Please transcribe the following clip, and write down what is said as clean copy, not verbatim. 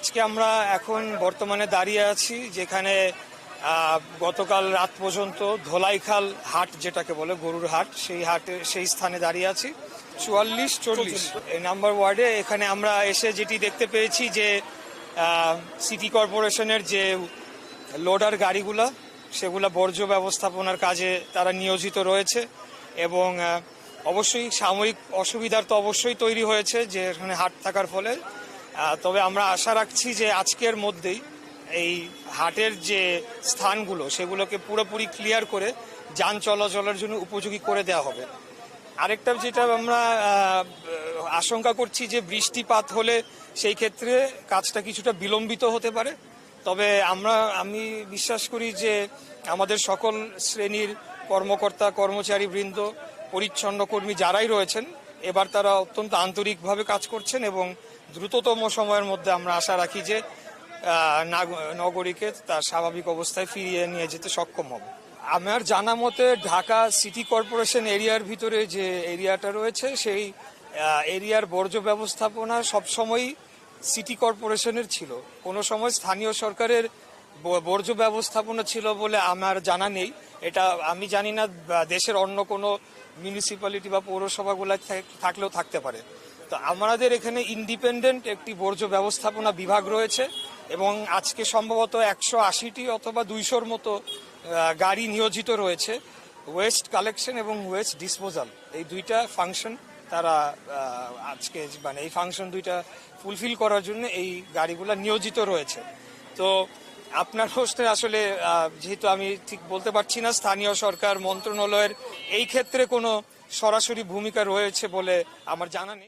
আজকে আমরা এখন বর্তমানে দাঁড়িয়ে আছি যেখানে গতকাল রাত পর্যন্ত ধোলাইখাল হাট যেটাকে বলে গরুর হাট, সেই স্থানে দাঁড়িয়ে আছি 44-40 এই নাম্বার ওয়ার্ডে। এখানে আমরা এসে যেটি দেখতে পেয়েছি যে সিটি কর্পোরেশনের যে লোডার গাড়িগুলা সেগুলা বর্জ্য ব্যবস্থাপনার কাজে তারা নিয়োজিত রয়েছে এবং অবশ্যই সাময়িক অসুবিধার তো অবশ্যই তৈরি হয়েছে যে এখানে হাট থাকার ফলে। তবে আমরা আশা রাখছি যে আজকের মধ্যেই এই হাটের যে স্থানগুলো সেগুলোকে পুরোপুরি ক্লিয়ার করে যান চলাচলের জন্য উপযোগী করে দেওয়া হবে। আরেকটা যেটা আমরা আশঙ্কা করছি যে বৃষ্টিপাত হলে সেই ক্ষেত্রে কাজটা কিছুটা বিলম্বিত হতে পারে। তবে আমি বিশ্বাস করি যে আমাদের সকল শ্রেণীর কর্মকর্তা কর্মচারী বৃন্দ পরিচ্ছন্ন কর্মী যারাই রয়েছেন এবার তারা অত্যন্ত আন্তরিকভাবে কাজ করছেন এবং দ্রুততম সময়ের মধ্যে আমরা আশা রাখি যে নগরীকে তার স্বাভাবিক অবস্থায় ফিরিয়ে নিয়ে যেতে সক্ষম হব। আমার জানা মতে ঢাকা সিটি কর্পোরেশন এরিয়ার ভিতরে যে এরিয়াটা রয়েছে সেই এরিয়ার বর্জ্য ব্যবস্থাপনা সবসময়ই সিটি কর্পোরেশনের ছিল, কোনো সময় স্থানীয় সরকারের বর্জ্য ব্যবস্থাপনা ছিল বলে আমার জানা নেই। এটা আমি জানি না দেশের অন্য কোনো মিউনিসিপ্যালিটি বা পৌরসভাগুলো থাকলেও থাকতে পারে। তো আমাদের এখানে ইন্ডিপেন্ডেন্ট একটি বর্জ্য ব্যবস্থাপনা বিভাগ রয়েছে এবং আজকে সম্ভবত 180টি অথবা 200র মতো গাড়ি নিয়োজিত রয়েছে ওয়েস্ট কালেকশন এবং ওয়েস্ট ডিসপোজাল, এই দুইটা ফাংশন তারা আজকে এই ফাংশন দুইটা ফুলফিল করার জন্য এই গাড়িগুলো নিয়োজিত রয়েছে। তো আপনার প্রশ্নে আসলে যেহেতু আমি ঠিক বলতে পারছি না স্থানীয় সরকার মন্ত্রণালয়ের এই ক্ষেত্রে কোনো সরাসরি ভূমিকা রয়েছে বলে আমার জানা নেই।